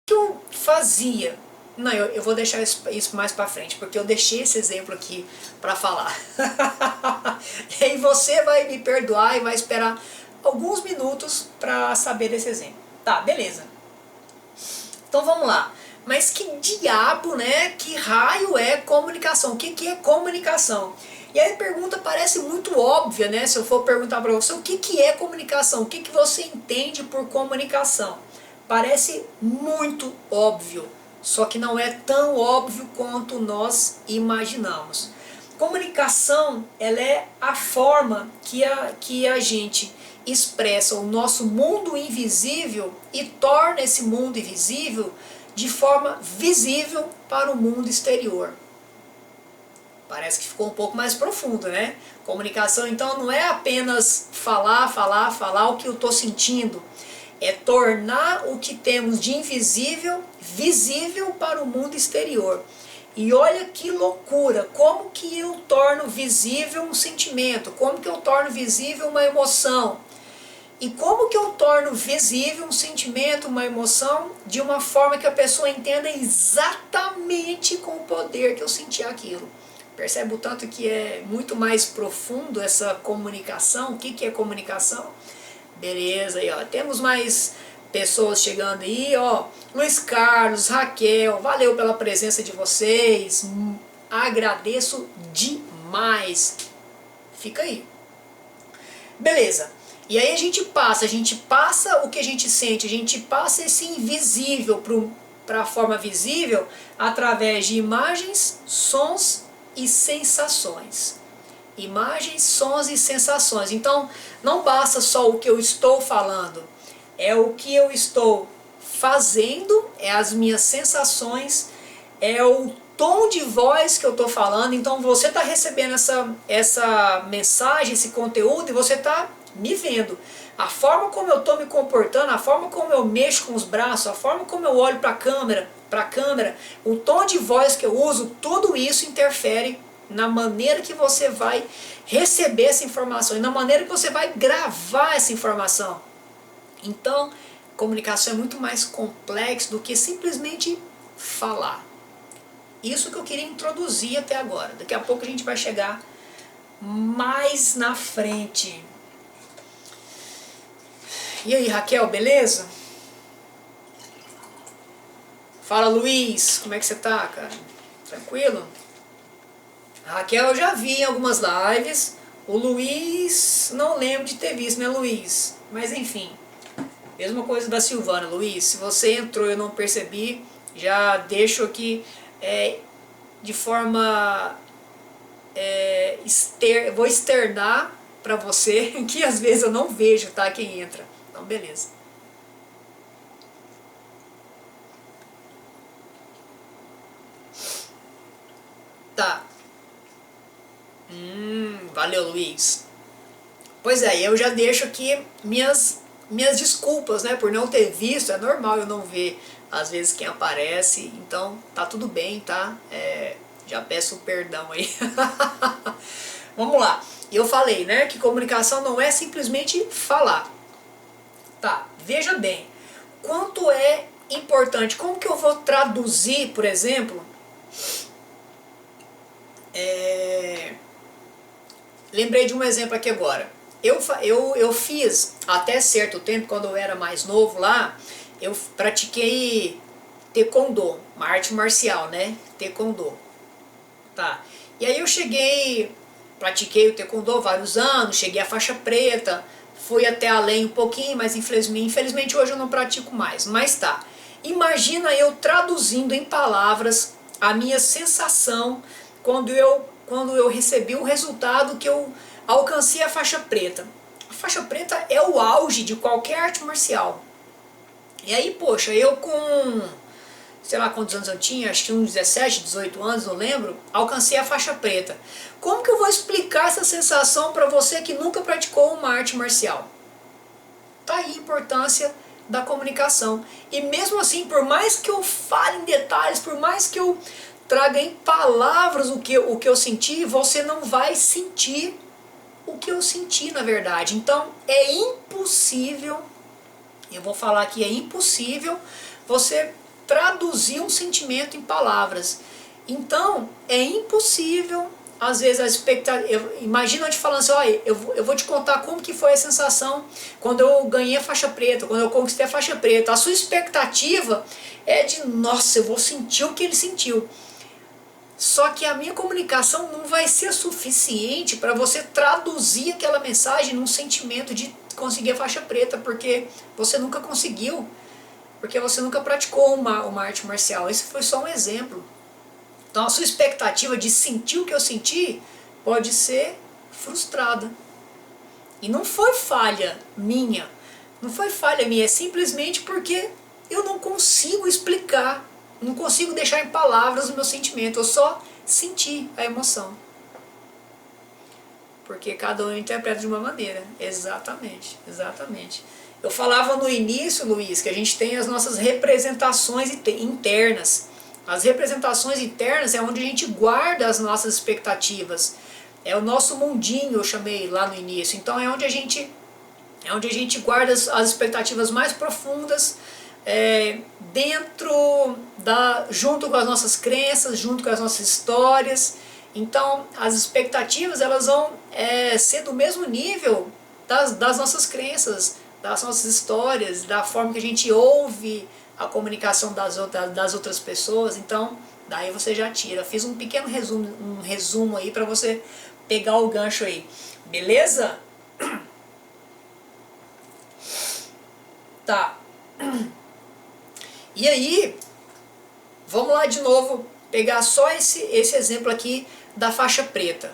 eu fazia? Não, eu vou deixar isso mais para frente, porque eu deixei esse exemplo aqui para falar. E aí você vai me perdoar e vai esperar alguns minutos para saber desse exemplo. Tá, beleza. Então vamos lá. Mas que diabo, né? Que raio é comunicação? O que é comunicação? E aí a pergunta parece muito óbvia, né? Se eu for perguntar para você o que é comunicação, o que você entende por comunicação? Parece muito óbvio, só que não é tão óbvio quanto nós imaginamos. Comunicação, ela é a forma que a gente expressa o nosso mundo invisível e torna esse mundo invisível de forma visível para o mundo exterior. Parece que ficou um pouco mais profundo, né? Comunicação, então, não é apenas falar o que eu estou sentindo. É tornar o que temos de invisível visível para o mundo exterior. E olha que loucura, como que eu torno visível um sentimento, como que eu torno visível uma emoção. E como que eu torno visível um sentimento, uma emoção, de uma forma que a pessoa entenda exatamente com o poder que eu senti aquilo. Percebe o tanto que é muito mais profundo essa comunicação? O que é comunicação? Beleza, aí ó, temos mais pessoas chegando aí, ó. Luiz Carlos, Raquel, valeu pela presença de vocês. Agradeço demais. Fica aí. Beleza. E aí a gente passa o que a gente sente, a gente passa esse invisível para a forma visível através de imagens, sons e sensações. Imagens, sons e sensações. Então, não basta só o que eu estou falando, é o que eu estou fazendo, é as minhas sensações, é o tom de voz que eu estou falando. Então, você está recebendo essa mensagem, esse conteúdo, e você está me vendo. A forma como eu estou me comportando, a forma como eu mexo com os braços, a forma como eu olho para a câmera, o tom de voz que eu uso, tudo isso interfere na maneira que você vai receber essa informação e na maneira que você vai gravar essa informação. Então, comunicação é muito mais complexo do que simplesmente falar. Isso que eu queria introduzir até agora. Daqui a pouco a gente vai chegar mais na frente. E aí, Raquel, beleza? Fala, Luiz, como é que você tá, cara? Tranquilo? A Raquel eu já vi em algumas lives. O Luiz, não lembro de ter visto, né, Luiz? Mas enfim, mesma coisa da Silvana. Luiz, se você entrou e eu não percebi, já deixo aqui de forma... vou externar para você, que às vezes eu não vejo, tá, quem entra. Então, beleza. Tá. Valeu, Luiz. Pois é, eu já deixo aqui minhas desculpas, né, por não ter visto. É normal eu não ver, às vezes, quem aparece. Então, tá tudo bem, tá? Já peço perdão aí. Vamos lá. Eu falei, né, que comunicação não é simplesmente falar. Tá, veja bem, quanto é importante, como que eu vou traduzir, por exemplo, lembrei de um exemplo aqui agora. Eu fiz, até certo tempo, quando eu era mais novo lá, eu pratiquei Taekwondo, uma arte marcial, né, Taekwondo. Tá, e aí eu pratiquei o Taekwondo vários anos, cheguei à faixa preta, fui até além um pouquinho, mas infelizmente hoje eu não pratico mais. Mas tá, imagina eu traduzindo em palavras a minha sensação quando eu recebi o resultado que eu alcancei a faixa preta. A faixa preta é o auge de qualquer arte marcial. E aí, poxa, eu com, sei lá quantos anos eu tinha, acho que uns 17, 18 anos, não lembro, alcancei a faixa preta. Como que eu vou explicar essa sensação para você que nunca praticou uma arte marcial? Tá aí a importância da comunicação. E mesmo assim, por mais que eu fale em detalhes, por mais que eu traga em palavras o que eu senti, você não vai sentir o que eu senti na verdade. Então é impossível, eu vou falar aqui, é impossível você traduzir um sentimento em palavras. Então é impossível, às vezes a expectativa, imagina eu te falando assim, olha, eu vou te contar como que foi a sensação quando eu ganhei a faixa preta, quando eu conquistei a faixa preta. A sua expectativa é de, nossa, eu vou sentir o que ele sentiu. Só que a minha comunicação não vai ser suficiente para você traduzir aquela mensagem num sentimento de conseguir a faixa preta, porque você nunca conseguiu, porque você nunca praticou uma arte marcial. Esse foi só um exemplo. Então a sua expectativa de sentir o que eu senti pode ser frustrada. E não foi falha minha, é simplesmente porque eu não consigo explicar, não consigo deixar em palavras o meu sentimento, eu só senti a emoção. Porque cada um interpreta de uma maneira. Exatamente, exatamente. Eu falava no início, Luiz, que a gente tem as nossas representações internas. As representações internas é onde a gente guarda as nossas expectativas. É o nosso mundinho, eu chamei lá no início. Então é onde a gente guarda as expectativas mais profundas, junto com as nossas crenças, junto com as nossas histórias. Então as expectativas elas vão ser do mesmo nível das nossas crenças, das nossas histórias, da forma que a gente ouve a comunicação das outras pessoas. Então daí você já tira. Fiz um pequeno resumo aí para você pegar o gancho aí, beleza? Tá. E aí, vamos lá de novo, pegar só esse exemplo aqui da faixa preta.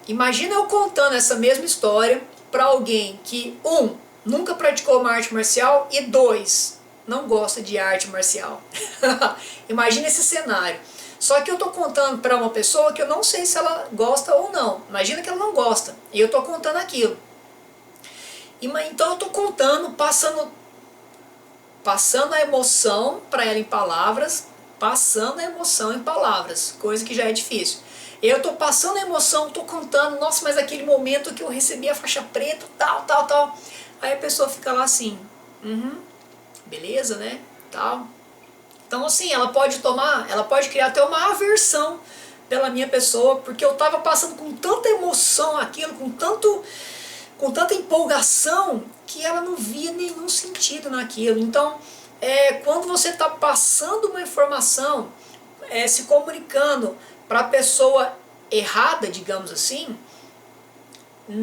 Imagina eu contando essa mesma história para alguém que, nunca praticou uma arte marcial e 2, não gosta de arte marcial. Imagina esse cenário. Só que eu estou contando para uma pessoa que eu não sei se ela gosta ou não. Imagina que ela não gosta e eu estou contando aquilo. Então eu estou contando, passando a emoção para ela em palavras, coisa que já é difícil. Eu estou passando a emoção, estou contando, nossa, mas aquele momento que eu recebi a faixa preta, tal. Aí a pessoa fica lá assim, beleza, né, tal. Então assim, ela pode criar até uma aversão pela minha pessoa, porque eu estava passando com tanta emoção aquilo, com tanta empolgação, que ela não via nenhum sentido naquilo. Então, quando você está passando uma informação, se comunicando para a pessoa errada, digamos assim,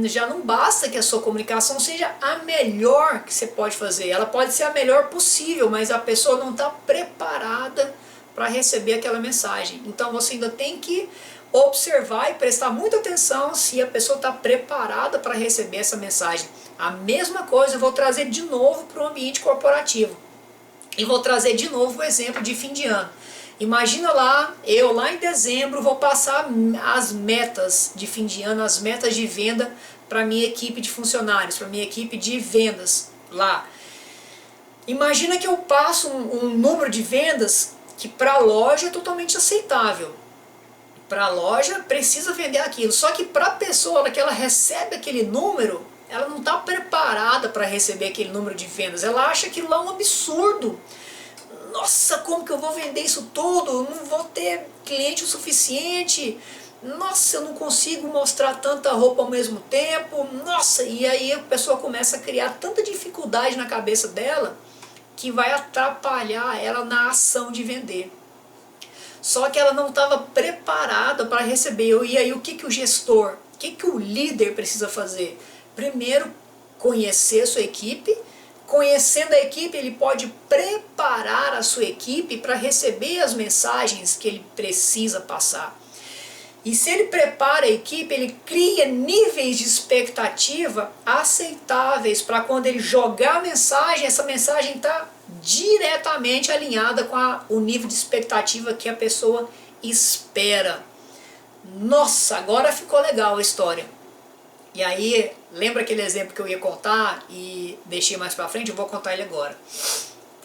já não basta que a sua comunicação seja a melhor que você pode fazer. Ela pode ser a melhor possível, mas a pessoa não está preparada para receber aquela mensagem. Então você ainda tem que observar e prestar muita atenção se a pessoa está preparada para receber essa mensagem. A mesma coisa eu vou trazer de novo para o ambiente corporativo. E vou trazer de novo o exemplo de fim de ano. Imagina eu lá em dezembro vou passar as metas de fim de ano, as metas de venda para minha equipe de funcionários, para minha equipe de vendas lá. Imagina que eu passo um número de vendas que para a loja é totalmente aceitável. Para a loja precisa vender aquilo, só que para a pessoa que ela recebe aquele número, ela não está preparada para receber aquele número de vendas, ela acha aquilo lá um absurdo. Nossa, como que eu vou vender isso tudo? Eu não vou ter cliente o suficiente, nossa, eu não consigo mostrar tanta roupa ao mesmo tempo, nossa, e aí a pessoa começa a criar tanta dificuldade na cabeça dela, que vai atrapalhar ela na ação de vender. Só que ela não estava preparada para receber. E aí o que o gestor, o que o líder precisa fazer? Primeiro, conhecer a sua equipe. Conhecendo a equipe, ele pode preparar a sua equipe para receber as mensagens que ele precisa passar. E se ele prepara a equipe, ele cria níveis de expectativa aceitáveis para quando ele jogar a mensagem, essa mensagem está diretamente alinhada com o nível de expectativa que a pessoa espera. Nossa, agora ficou legal a história. E aí, lembra aquele exemplo que eu ia contar e deixei mais para frente? Eu vou contar ele agora.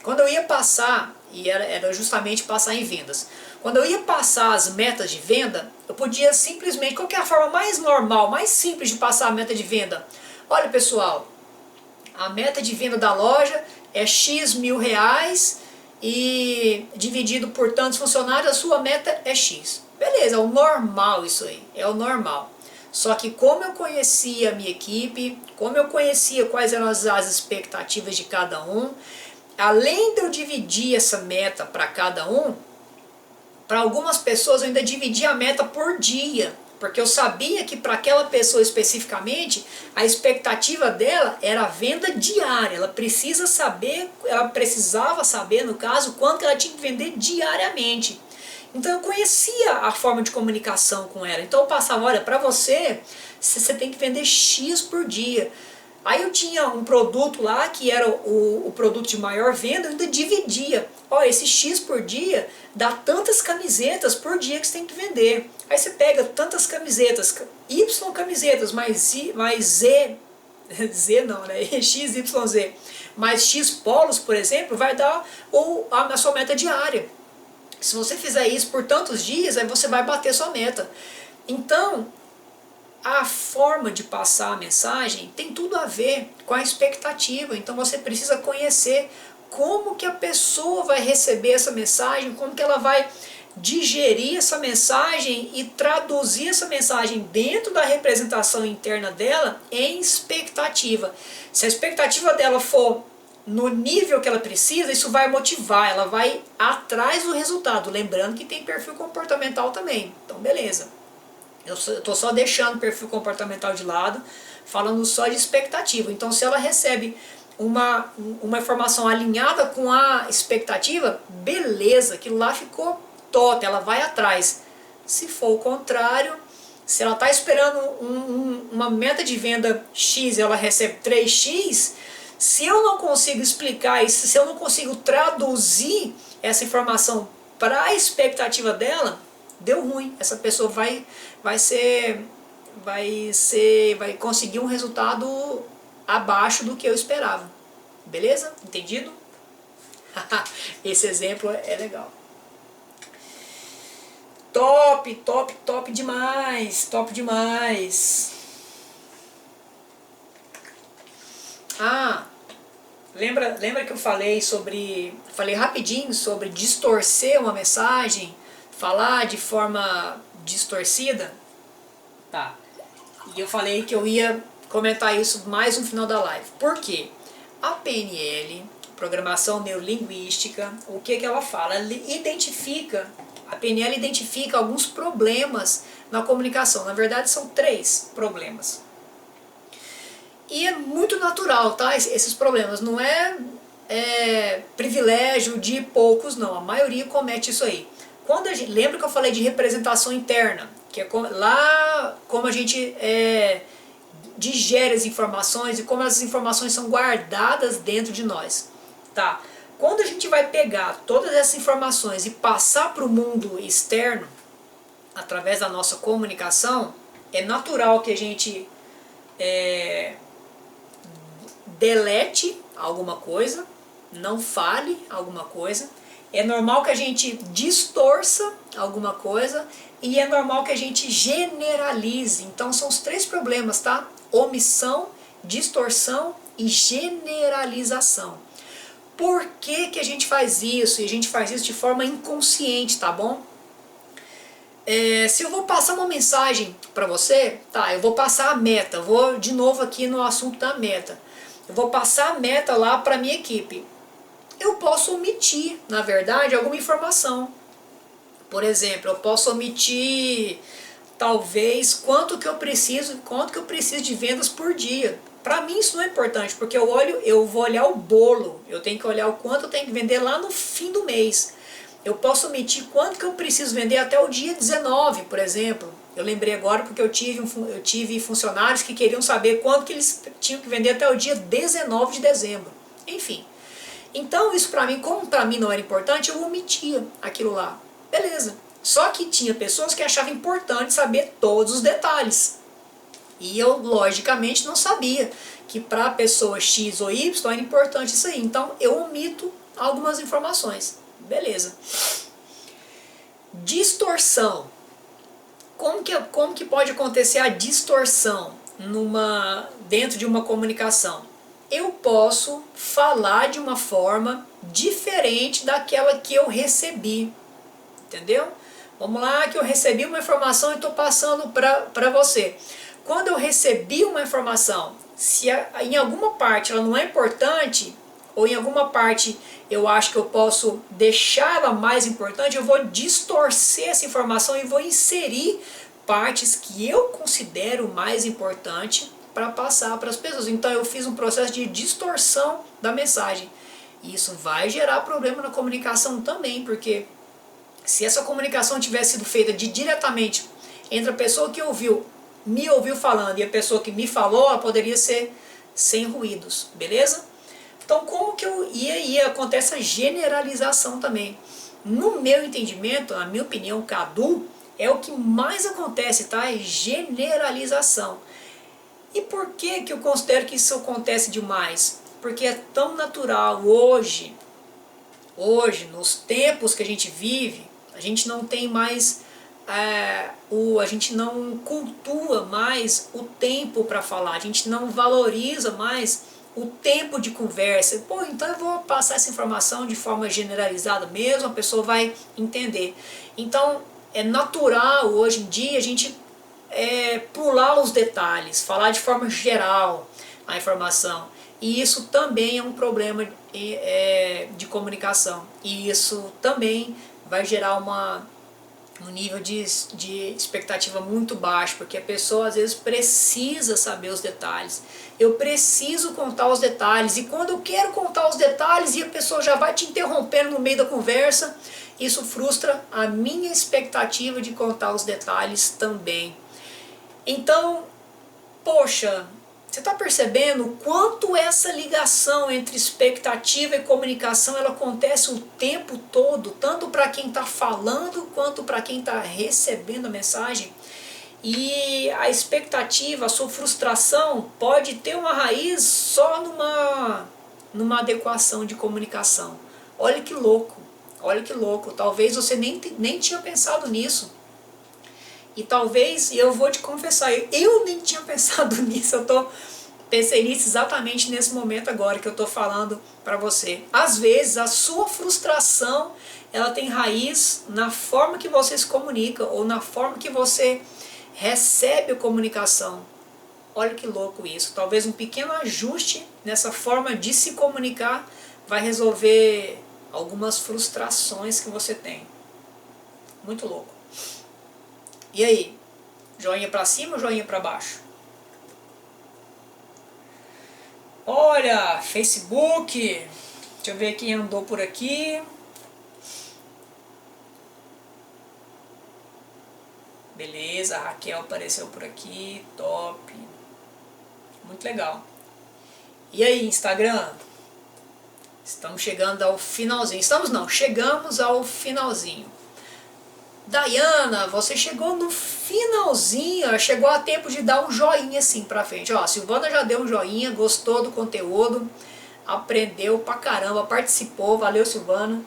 Quando eu ia passar, e era justamente passar em vendas, quando eu ia passar as metas de venda, eu podia simplesmente, qual que é a forma mais normal, mais simples de passar a meta de venda? Olha pessoal, a meta de venda da loja é X mil reais e dividido por tantos funcionários, a sua meta é X. Beleza, é o normal isso aí, é o normal. Só que como eu conhecia a minha equipe, como eu conhecia quais eram as expectativas de cada um, além de eu dividir essa meta para cada um, para algumas pessoas eu ainda dividia a meta por dia, porque eu sabia que para aquela pessoa especificamente, a expectativa dela era a venda diária. Ela precisava saber, no caso, quanto ela tinha que vender diariamente. Então eu conhecia a forma de comunicação com ela. Então eu passava, olha, para você tem que vender X por dia. Aí eu tinha um produto lá que era o produto de maior venda, eu ainda dividia. Ó, esse X por dia dá tantas camisetas por dia que você tem que vender. Aí você pega tantas camisetas, Y camisetas, mais Z, Z não, né? X, Y, Z, mais X polos, por exemplo, vai dar a sua meta diária. Se você fizer isso por tantos dias, aí você vai bater sua meta. Então, a forma de passar a mensagem tem tudo a ver com a expectativa. Então você precisa conhecer como que a pessoa vai receber essa mensagem, como que ela vai digerir essa mensagem e traduzir essa mensagem dentro da representação interna dela em expectativa. Se a expectativa dela for no nível que ela precisa, isso vai motivar, ela vai atrás do resultado. Lembrando que tem perfil comportamental também. Então beleza. Eu estou só deixando o perfil comportamental de lado, falando só de expectativa. Então, se ela recebe uma informação alinhada com a expectativa, beleza, aquilo lá ficou top, ela vai atrás. Se for o contrário, se ela está esperando uma meta de venda X e ela recebe 3X, se eu não consigo explicar isso, se eu não consigo traduzir essa informação para a expectativa dela, deu ruim. Essa pessoa vai conseguir um resultado abaixo do que eu esperava. Beleza? Entendido? Esse exemplo é legal. Top, top, top demais, top demais. Lembra que eu falei rapidinho sobre distorcer uma mensagem, falar de forma distorcida? Tá. E eu falei que eu ia comentar isso mais no final da live. Por quê? A PNL, Programação Neurolinguística, o que ela fala? A PNL identifica alguns problemas na comunicação. Na verdade, são 3 problemas. E é muito natural, tá? Esses problemas. Não é privilégio de poucos, não. A maioria comete isso aí. Lembra que eu falei de representação interna? Que é como a gente digere as informações e como as informações são guardadas dentro de nós. Tá? Quando a gente vai pegar todas essas informações e passar para o mundo externo, através da nossa comunicação, é natural que a gente delete alguma coisa, não fale alguma coisa, é normal que a gente distorça alguma coisa e é normal que a gente generalize. Então são os 3 problemas, tá? Omissão, distorção e generalização. Por que que a gente faz isso? E a gente faz isso de forma inconsciente, tá bom? Se eu vou passar uma mensagem para você, tá, eu vou passar a meta, vou de novo aqui no assunto da meta. Eu vou passar a meta lá para minha equipe. Eu posso omitir, na verdade, alguma informação. Por exemplo, eu posso omitir, talvez, quanto que eu preciso de vendas por dia. Para mim isso não é importante, porque eu vou olhar o bolo, eu tenho que olhar o quanto eu tenho que vender lá no fim do mês. Eu posso omitir quanto que eu preciso vender até o dia 19, por exemplo. Eu lembrei agora porque eu tive funcionários que queriam saber quanto que eles tinham que vender até o dia 19 de dezembro. Enfim. Então isso para mim, como para mim não era importante, eu omitia aquilo lá. Beleza. Só que tinha pessoas que achavam importante saber todos os detalhes. E eu, logicamente, não sabia que para a pessoa X ou Y era importante isso aí. Então eu omito algumas informações. Beleza. Distorção. Como que pode acontecer a distorção dentro de uma comunicação? Eu posso falar de uma forma diferente daquela que eu recebi. Entendeu? Vamos lá, que eu recebi uma informação e estou passando para você. Quando eu recebi uma informação, se em alguma parte ela não é importante, ou em alguma parte eu acho que eu posso deixar ela mais importante, eu vou distorcer essa informação e vou inserir partes que eu considero mais importante para passar para as pessoas. Então eu fiz um processo de distorção da mensagem. E isso vai gerar problema na comunicação também, porque se essa comunicação tivesse sido feita diretamente entre a pessoa que me ouviu falando e a pessoa que me falou, ela poderia ser sem ruídos, beleza? Então como que acontece a generalização também? No meu entendimento, na minha opinião, Cadu, é o que mais acontece, tá? É generalização. E por que eu considero que isso acontece demais? Porque é tão natural hoje, nos tempos que a gente vive, a gente não tem mais, a gente não cultua mais o tempo para falar, a gente não valoriza mais o tempo de conversa. Pô, então eu vou passar essa informação de forma generalizada mesmo, a pessoa vai entender. Então é natural hoje em dia a gente pular os detalhes, falar de forma geral a informação. E isso também é um problema de comunicação. E isso também vai gerar um nível de expectativa muito baixo, porque a pessoa às vezes precisa saber os detalhes. Eu preciso contar os detalhes, e quando eu quero contar os detalhes e a pessoa já vai te interrompendo no meio da conversa, isso frustra a minha expectativa de contar os detalhes também. Então, poxa, você está percebendo o quanto essa ligação entre expectativa e comunicação ela acontece o tempo todo, tanto para quem está falando quanto para quem está recebendo a mensagem? E a expectativa, a sua frustração pode ter uma raiz só numa adequação de comunicação. Olha que louco, olha que louco. Talvez você nem tinha pensado nisso. E talvez, eu vou te confessar, eu nem tinha pensado nisso, pensei nisso exatamente nesse momento agora que eu estou falando para você. Às vezes a sua frustração, ela tem raiz na forma que você se comunica, ou na forma que você recebe a comunicação. Olha que louco isso, talvez um pequeno ajuste nessa forma de se comunicar vai resolver algumas frustrações que você tem. Muito louco. E aí, joinha para cima ou joinha para baixo? Olha, Facebook, deixa eu ver quem andou por aqui. Beleza, a Raquel apareceu por aqui, top. Muito legal. E aí, Instagram? Estamos chegando ao finalzinho. Chegamos ao finalzinho. Dayana, você chegou no finalzinho, chegou a tempo de dar um joinha assim pra frente. Ó, a Silvana já deu um joinha, gostou do conteúdo, aprendeu pra caramba, participou, valeu Silvana.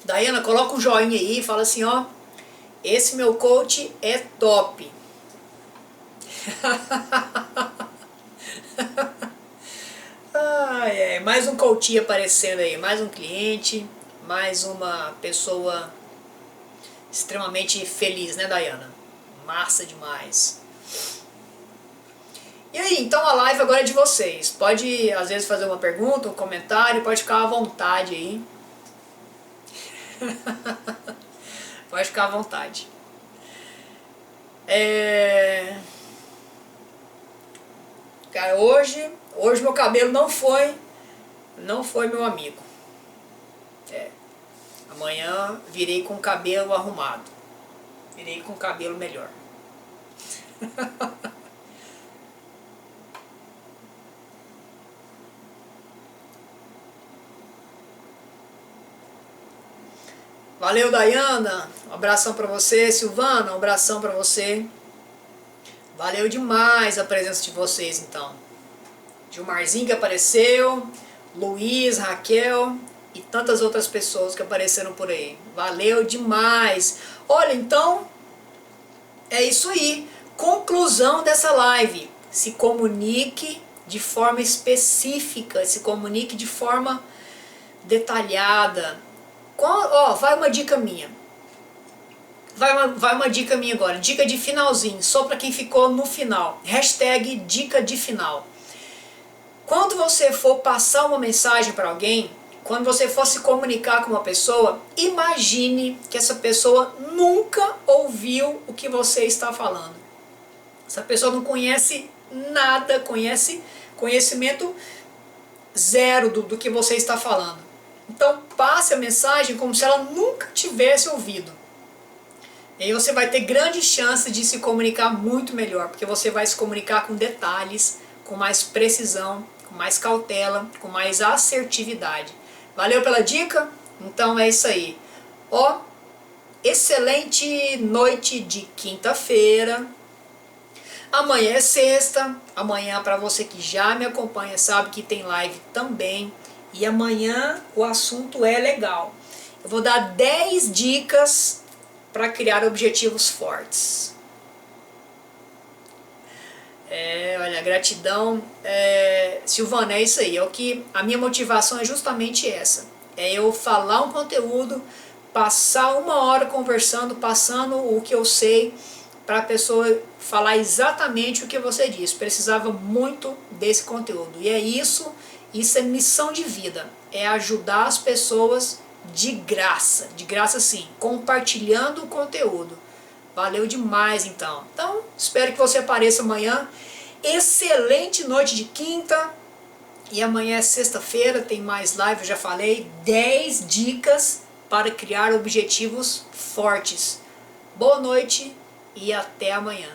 Dayana, coloca um joinha aí e fala assim, ó, esse meu coach é top. Mais um coach aparecendo aí, mais um cliente, mais uma pessoa extremamente feliz, né, Dayana? Massa demais. E aí, então a live agora é de vocês. Pode, às vezes, fazer uma pergunta, um comentário, pode ficar à vontade aí. Pode ficar à vontade. Cara, hoje meu cabelo não foi meu amigo. Amanhã virei com o cabelo arrumado. Virei com o cabelo melhor. Valeu, Dayana. Um abração pra você. Silvana, um abração pra você. Valeu demais a presença de vocês, então. Gilmarzinho que apareceu, Luiz, Raquel e tantas outras pessoas que apareceram por aí. Valeu demais! Olha, então, é isso aí. Conclusão dessa live. Se comunique de forma específica, se comunique de forma detalhada. Vai uma dica minha. Vai uma dica minha agora. Dica de finalzinho, só para quem ficou no final. Hashtag dica de final. Quando você for passar uma mensagem para alguém, quando você for se comunicar com uma pessoa, imagine que essa pessoa nunca ouviu o que você está falando. Essa pessoa não conhece nada, conhecimento zero do que você está falando. Então passe a mensagem como se ela nunca tivesse ouvido. E aí você vai ter grande chance de se comunicar muito melhor, porque você vai se comunicar com detalhes, com mais precisão, com mais cautela, com mais assertividade. Valeu pela dica? Então é isso aí. Excelente noite de quinta-feira. Amanhã é sexta. Amanhã, para você que já me acompanha, sabe que tem live também. E amanhã o assunto é legal. Eu vou dar 10 dicas para criar objetivos fortes. Olha, gratidão. Silvana, é isso aí. A minha motivação é justamente essa. É eu falar um conteúdo, passar uma hora conversando, passando o que eu sei, para a pessoa falar exatamente o que você disse. Precisava muito desse conteúdo. E é isso é missão de vida. É ajudar as pessoas de graça sim, compartilhando o conteúdo. Valeu demais então. Então, espero que você apareça amanhã. Excelente noite de quinta. E amanhã é sexta-feira, tem mais live, eu já falei. 10 dicas para criar objetivos fortes. Boa noite e até amanhã.